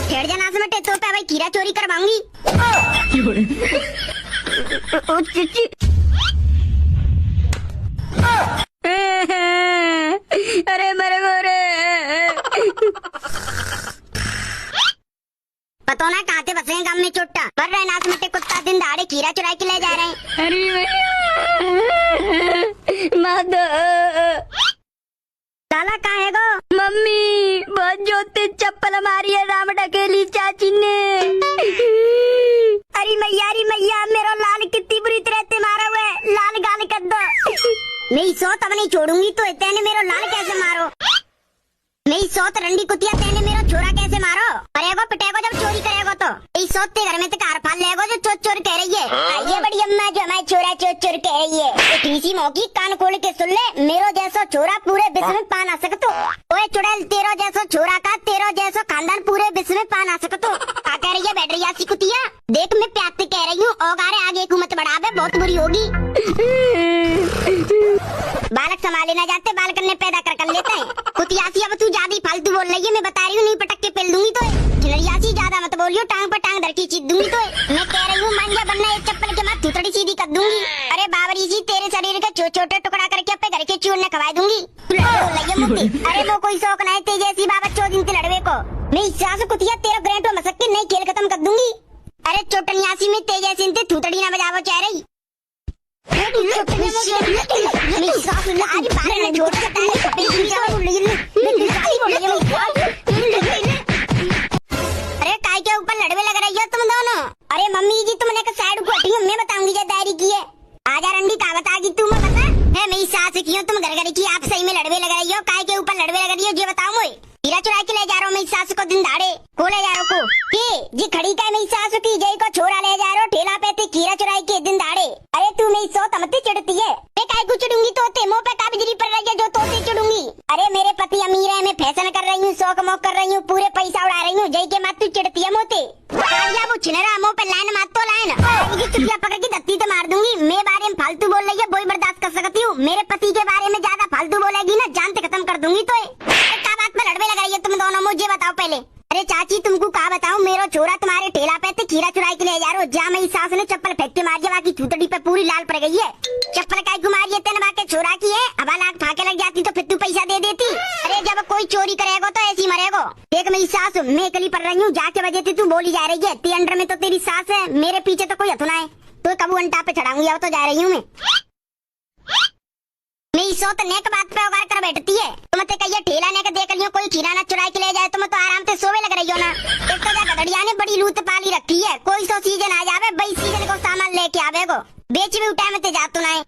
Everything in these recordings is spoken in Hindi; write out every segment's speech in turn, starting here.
ठहर जा नास मटे, तो पे भाई कीड़ा चोरी करवाऊंगी। ओ चुची अरे मेरे को रे पता ना कहाँ थे बसे गांव में चोटा पर रहे नास मटे कुत्ता दिन दाड़े कीड़ा चुरा के ले जा रहे हैं। अरे माधो साला कहाँ है गो? मम्मी बहुत जोते चप्पल मारी है राम डकेली चाची ने। अरे मैया मेरा लाल कितनी बुरी तरह से मारा हुआ है, लाल गाल कर दो। नहीं सो तब नहीं छोड़ूंगी तो तेने मेरा लाल कैसे मारो। नहीं सो तो रंडी कुतिया तेने मेरा छोरा कैसे मारो। करेगो पिटेगो जब चोरी करेगो तो यही सोते घर में तो कार फाल लेगो जो चोर चोर कह रही है। ये बड़ी अम्मा जो हमारे छोरा चोर चोर कह रही है। तीसरी मौकी कान खोल के सुन ले, मेरो जैसा छोरा पूरे विश्व में पा ना सकतो। ओए चुड़ैल तेरो जैसा छोरा का तेरो जैसा खानदान पूरे विश्व में पा ना सकतो। क्या कह रही है बैटरी यासी कुतिया? देख मैं प्यार से कह रही हूँ औगारे आगे हुकूमत बढ़ावे बहुत बुरी होगी। बालक संभाले ना जाते बाल करने पैदा कर लेते हैं। कुतियासी अब तू ज्यादा फालतू बोल रही है, मैं बता रही हूँ नहीं पटक के पेल दूंगी तो। खिलरियासी ज्यादा मत बोलियो, टांग पर टांग धर के चीज दूंगी तो। मैं कह रही हूँ मांझा बनना एक चप्पल के बाद थुतड़ी सीधी कर दूंगी। अरे बाबरी जी तेरे शरीर का छोटे टुकड़ा करके अपने घर के चूर ने खवा दूंगी। अरे वो कोई शौक नहीं तेज ऐसी बाबा 14 दिन से लड़वे को। नहीं सास कुतिया तेरा ग्रेट हो मसक के नहीं खेल खत्म कर दूंगी। अरे चोटनियासी में तेज ऐसी थुतड़ी ना बजावो चाह रही। अरे काय के ऊपर लड़वे लग रही हो तुम दोनों? अरे मम्मी जी तुमने का साइड को हटी, मैं बताऊंगी जो दायरी की है। आजा रंडी का बतागी तू मैं बता है मेरी सास की हो तुम घर की आप सही में लड़वे लग रही हो। काय के ऊपर लड़वे लग रही हो ये बताओ मुझे। हीरा चुरा के ले जा रहा हूँ मेरी सास को दिन दाड़े को ले जा रहा हूँ जी खड़ी का मेरी सास की जय को छोरा ले जा रहा हूँ ठेला पे कीड़ा चुराई के दिन दाड़े। अरे तू मेरी सो तमते चिढ़ती है, मैं काय को चिढ़ूंगी तोते मुँह पे का बिजली पड़ रही है जो तोते चिढ़ूंगी। अरे मेरे पति अमीर है, मैं फैशन कर रही हूँ, शौक मौक कर रही हूँ, पूरे पैसा उड़ा रही हूँ, जय के मात तू चिढ़ती है मोते। वो छिनरा मुँह पे लाइन मात तो लाइन चुटिया पकड़ के दत्ती तो मार दूंगी। मेरे बारे में फालतू बोल रही है वही बर्दाश्त कर सकती हूँ, मेरे पति के बारे में ज्यादा फालतू बोलेगी ना जानते खत्म कर दूंगी तो। क्या बात में लड़वे लग रही है तुम दोनों मुझे बताओ पहले। अरे चाची तुमको कहा बताऊं मेरा छोरा तुम्हारे ठेला पे थे खीरा चुराई के ले जा रहे हो। जा मेरी सास ने चप्पल फेंक के मार दिया, बाकी थूतड़ी पे पूरी लाल पड़ गई है। चप्पल काय को मारी है तेने बाके छोरा की है, हवा लाख फाके लग जाती तो फिर तू पैसा दे देती। अरे जब कोई चोरी करेगा तो ऐसी मरेगो। देख मेरी सास मैं कली पड़ रही हूँ, जाके वजह से तू बोली जा रही है। ती अंडर में तो तेरी सास है, मेरे पीछे तो कोई हथुना है, तो कबू अंटा पे चढ़ाऊंगी। अब तो जा रही हूँ मैं। नहीं सो तो नेक बात पे उगार कर बैठती है। तुम ते कहिए ठेला ने के देख लियो कोई खीरा ना चुरा के ले जाए तुम तो आराम से सोवे लग रही हो ना। एक तो गधड़िया ने बड़ी लूट पाली रखी है, कोई सो सीजन आ जावे भाई सीजन को सामान लेके आवेगो, बेच भी उठाए में ते जातु ना है।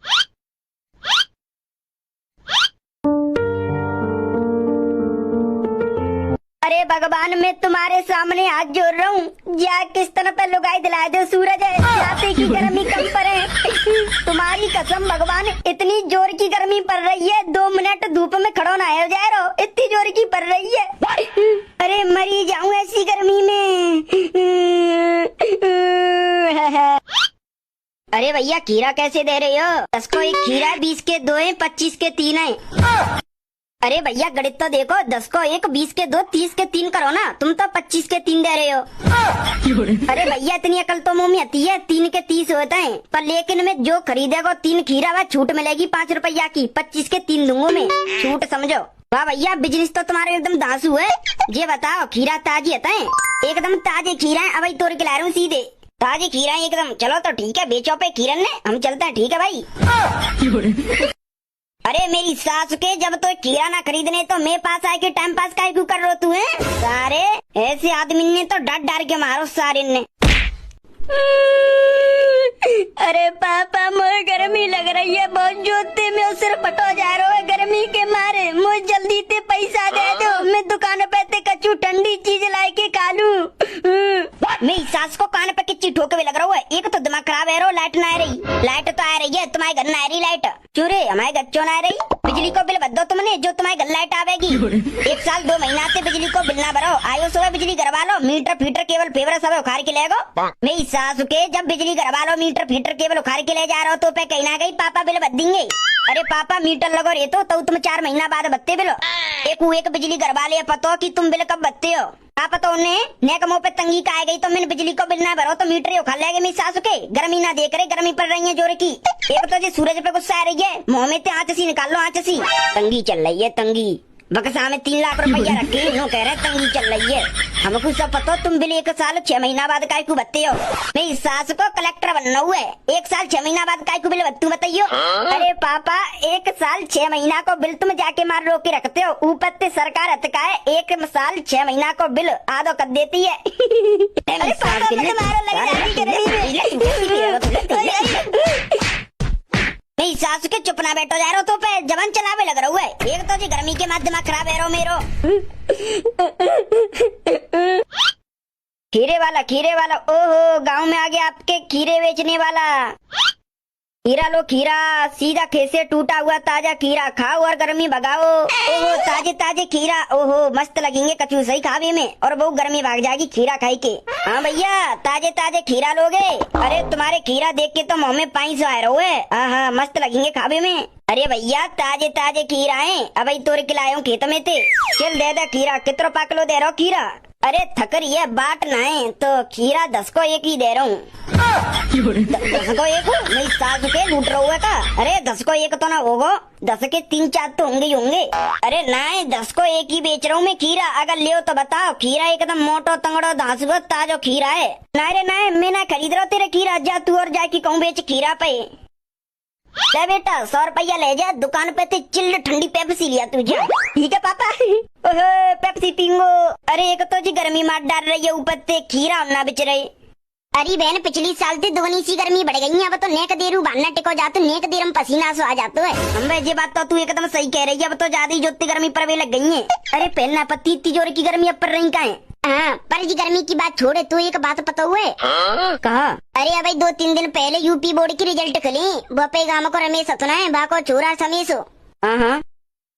अरे भगवान मैं तुम्हारे सामने हाथ जोड़ रहा हूँ, या किस तरह पे लुगाई दिला दो सूरज है जाते की गर्मी कम पड़े। तुम्हारी कसम भगवान इतनी जोर की गर्मी पड़ रही है 2 मिनट धूप में खड़ो ना हो जाए रो, इतनी जोर की पड़ रही है। अरे मरी जाऊं ऐसी गर्मी में। अरे भैया खीरा कैसे दे रहे हो? 10 को एक खीरा, 20 के 2 है, 25 के 3 है। अरे भैया गणित तो देखो, 10 को 1, 20 के 2, 30 के 3 करो ना, तुम तो 25 के 3 दे रहे हो। अरे भैया इतनी अकल तो मुंह में आती है, 3 के 30 होते हैं, पर लेकिन मैं जो खरीदेगा 3 खीरा वह छूट मिलेगी 5 रुपया की, 25 के 3 दूंगा मैं, छूट समझो। वाह भैया बिजनेस तो तुम्हारे एकदम दासू है। ये बताओ खीरा ताजी आता है? एकदम ताजे खीरा है, अब तोड़ के ला रहा हूँ सीधे, ताजे खीरा है एकदम। चलो तो ठीक है बेचो पे खीरन ने, हम चलते हैं ठीक है भाई। अरे मेरी सास के जब तो खीरा ना खरीदने तो मैं पास आए के टाइम पास काय क्यों कर रो तू है? सारे ऐसे आदमी ने तो डर डर के मारो सारे ने। अरे पापा मुझे गर्मी लग रही है बहुत जोते में सिर फटो जा रहा है गर्मी के मारे, मुझे जल्दी से पैसा दे दो, मैं दुकान पे ते कच्चू ठंडी चीज लाए के खा लूं। मेरी सास को कान पे किच्ची ठोके हुए लग रहा है, एक तो दिमाग खराब है रो, लाइट ना आ रही, लाइट तो आ रही है तुम्हारे घर ना आ रही लाइट, चूरे हमारे घर क्यों ना आ रही? बिजली को बिल भर दो तुमने जो तुम्हारे घर लाइट आवेगी। 1 साल 2 महीना से बिजली को बिल ना भरो, आयो सुबह बिजली घरवा लो, मीटर फीटर केबल फेवर सब उखाड़ के लेगो। मेरी सास के जब बिजली घरवा लो मीटर फीटर केबल उखाड़ के ले जा रहा हो तो पे कहीं ना कहीं पापा बिल भर देंगे। अरे पापा मीटर लगो रे तो तुम 4 महीना बाद बत्ते बिल एक बिजली घर वाले पतो कि तुम बिल कब बत्ते हो। क्या पता उन्हें नेक मुँह पे तंगी का आ गई तो मैंने बिजली को बिल ना भरो तो मीटर खा लेगे मेरी सासू के। गर्मी ना देख रहे, गर्मी पड़ रही है जोर की। एक तो जी सूरज पे गुस्सा आ रही है, मुँह में ते आँच सी निकाल लो, आँच सी। तंगी चल रही है तंगी, बक्सा में 3 लाख रुपया रखे यूँ कह रहे तंगी चल रही है। हमको सब पता तुम बिल 1 साल 6 महीना बाद काय को बत्ते हो। मेरी सास को कलेक्टर बनना हुआ है, 1 साल 6 महीना बाद काय को बिल बत्तू बताइयो। अरे पापा 1 साल 6 महीना को बिल तुम जाके मार रोक के रखते हो, ऊपर से सरकार हत का है 1 साल 6 महीना को बिल आधो कर देती है। अरे पापा नहीं सास के चुप ना बैठो जा रहे हो तो पे जवान चलावे लग रहा है। एक तो जी गर्मी के बाद दिमाग खराब है रो मेरो। खीरे वाला ओहो गांव में आ गया आपके खीरे बेचने वाला। खीरा लो खीरा, सीधा खेत से टूटा हुआ ताजा खीरा खाओ और गर्मी भगाओ। ओहो ताजे ताजे खीरा, ओहो मस्त लगेंगे कचू सही खावे में और बहुत गर्मी भाग जाएगी खीरा खाई के। हाँ भैया ताजे ताजे खीरा लोगे? अरे तुम्हारे खीरा देख के तो मुँह में पानी से आ रहा है। हाँ मस्त लगेंगे खावे में। अरे भैया ताजे ताजे खीरा है, अब तोड़ के लाए हूँ खेत में थे। चल दे खीरा, कितना पाकलो दे रहा हो खीरा? अरे थकर ये बाट ना है तो खीरा 10 को 1 ही दे रहा हूँ। 10 को 1 मेरी सास के लूट रहा हुआ था। अरे 10 को 1 तो ना होगा, 10 के 3-4 तो होंगे ही होंगे। अरे ना 10 को 1 ही बेच रहा हूँ मैं खीरा, अगर ले तो बताओ। खीरा एकदम मोटो तंगड़ो धांसुओ ताजो खीरा है। ना रे ना मैं ना खरीद रहा तेरे खीरा, जा तू और जाके कहूँ बेच खीरा पे। ले बेटा 100 रुपया ले जा, दुकान पे चिल्ड ठंडी पेप्सी लिया तुझे। ठीक है पापा। ओहो पेप्सी पींगो। अरे एक तो जी गर्मी मार डाल रही है, ऊपर से खीरा ना बेच रहे। अरे बहन पिछली साल से दुगनी सी गर्मी बढ़ गई है, अब तो नेक देरू बांधना टिको जाते, नेक देर में पसीना सो आ जाते है। हम ये बात तो तू एकदम सही कह रही है, अब तो ज्यादा ही जोती गर्मी पड़ने लग गई है। अरे पहनना पत्ती इतनी जोर की गर्मी अब पड़ रही का है। हाँ पर जी गर्मी की बात छोड़े तो एक बात पता हुआ है? कहा? अरे अब 2-3 दिन पहले यूपी बोर्ड की रिजल्ट खुली, बपे गाँव को रमेश हतना है, बाको छोरा समेश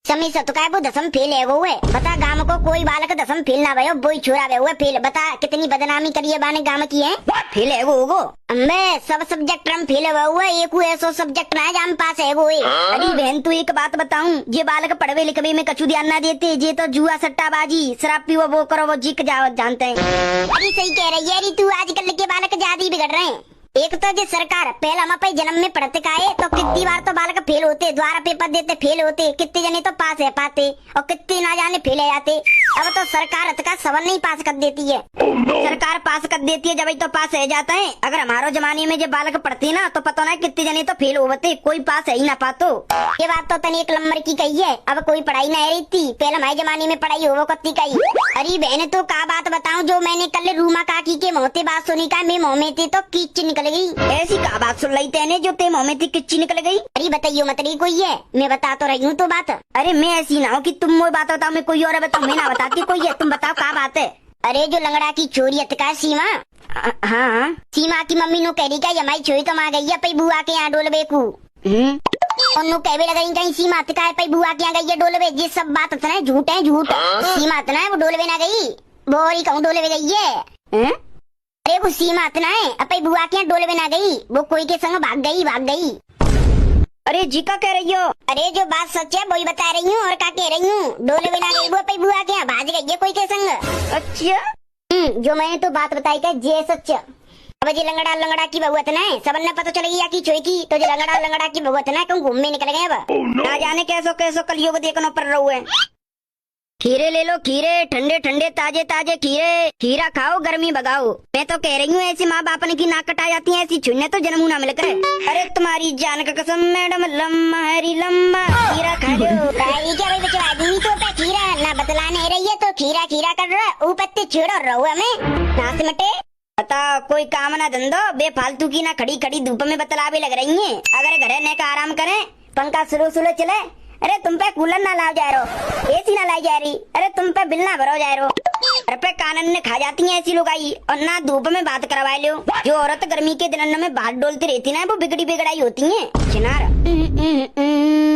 समीस तो का वो 10वीं फेल है वो है। बता गांव को कोई बालक 10वीं फेल ना भयो, बोई छोरा वे हुआ फेल। बता कितनी बदनामी करिए बाने गांव की है। फेल है वो अम्बे सब सब्जेक्ट में फेल हुआ, एक ऐसा सब्जेक्ट ना जाम पास है वो। अरे बहन तू एक बात बताऊं, ये बालक पढ़वे लिखवे में कछु ध्यान ना देते, ये तो जुआ सट्टाबाजी शराब पीवो वो करो वो जीक जावत जानते हैं। अरे सही कह रही है, अरे तू आजकल के बालक ज्यादा ही बिगड़ रहे हैं। एक तो जो सरकार पहला हम जन्म में पढ़ते का है तो कितनी बार तो बालक फेल होते, द्वारा पेपर देते फेल होते, कितने जने तो पास है पाते और कितने ना जाने फेल है जाते। अब तो सरकार का सवाल नहीं पास कर देती है। सरकार पास कर देती है जब तो पास है जाता है। अगर हमारे जमाने में जब बालक पढ़ते ना तो पता ना कितने जने तो फेल होते, कोई पास है ही ना पातो। ये बात तो तने 1 नंबर की कही है, अब कोई पढ़ाई ना रही थी, पहले हमारे जमाने में पढ़ाई हो कत्ती कही। अरे बहन तो का बात बताऊं, जो मैंने कल रूमा काकी के मोहते बात सुनी का मैं मुँह में थी तो कीच निकल गई। ऐसी का बात सुन रही तेने जो ते मुँह में थी किच्ची निकल गई? अरे बताइयो मतलब कोई है, मैं बता तो रही हूँ तो बात। अरे मैं ऐसी ना हो कि तुम वो बात बताओ मैं कोई और बताऊँ, मैं ना बताती कोई है, तुम बताओ क्या बात है। अरे जो लंगड़ा की चोरियत का सीमा, हाँ सीमा की मम्मी नो कह रही क्या हमारी छोरी तो माँ गई है पई बुआ के यहाँ डोलबे को। उन्होंने कहवे लगाई कहीं सीमा का है पई बुआ के यहाँ गई है डोलबे, ये सब बात है झूठ है झूठ। सीमा इतना है वो डोलबे ना गई, बोरी कहूँ डोलबे गई है। अरे वो सीमा इतना है अपनी बुआ के यहाँ डोलबे ना गई, वो कोई के संग भाग गई। अरे जी का कह रही हो? अरे जो बात सच है वही बता रही हूँ और क्या कह रही हूँ, डोलबे ना गई वो अपनी बुआ के यहाँ भाग गई है कोई के संग। अच्छा जो मैंने तो बात बताई क्या जे सच। अब जी लंगड़ा की बहुवत ना है, सबने पता चल गया की चोई की, तो जो लंगड़ा की बहुवत ना कहूँ घूमने निकल गए। अब ना जाने कैसो कलियुग देखना पड़ रहा है। खीरे ले लो खीरे, ठंडे ठंडे ताजे ताजे खीरे, खीरा खाओ गर्मी भगाओ। मैं तो कह रही हूँ ऐसी माँ बाप ने की नाक कटा जाती है, ऐसी छुने तो जन्म ना मिलकर। अरे तुम्हारी जान का कसम मैडम लम्बा हरी लम्बा खीरा खा लो। क्या भाई बच्चों आदमी तो पे खीरा ना बतला नहीं रही है तो खीरा कर रहा है, ऊपर छेड़ो रहो हमें नाच मटे। बताओ कोई काम ना धंधो, बेफालतू की ना खड़ी धूप में बतलावे लग रही है। अगर घरे ने का आराम करे, पंखा स्लो चले। अरे तुम पे कूलर ना लाओ जा रहो, एसी ना लाई जा रही, अरे तुम पे बिल ना भरो जा रहो। घर पे कानन ने खा जाती है ऐसी लुगाई, और ना धूप में बात करवा लो। जो औरत गर्मी के दिनों में बाहर डोलती रहती ना वो बिगड़ी बिगड़ाई होती है। चिनार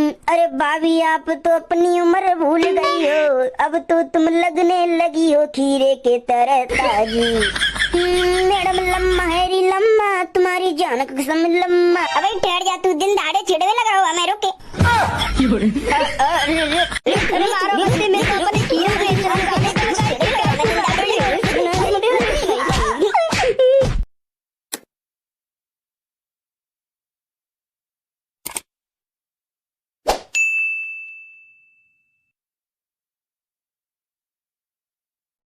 अरे भाभी आप तो अपनी उम्र भूल गई हो, अब तो तुम लगने लगी हो खीरे के तरह ताजी। मैडम लम्मा है री लम्मा, तुम्हारी जान का कसम लम्मा। अबे ठहर जा तू, दिन दाड़े छिड़वे लग रहा हुआ मैं रोके। अरे मारो बच्चे, मैं तो अपने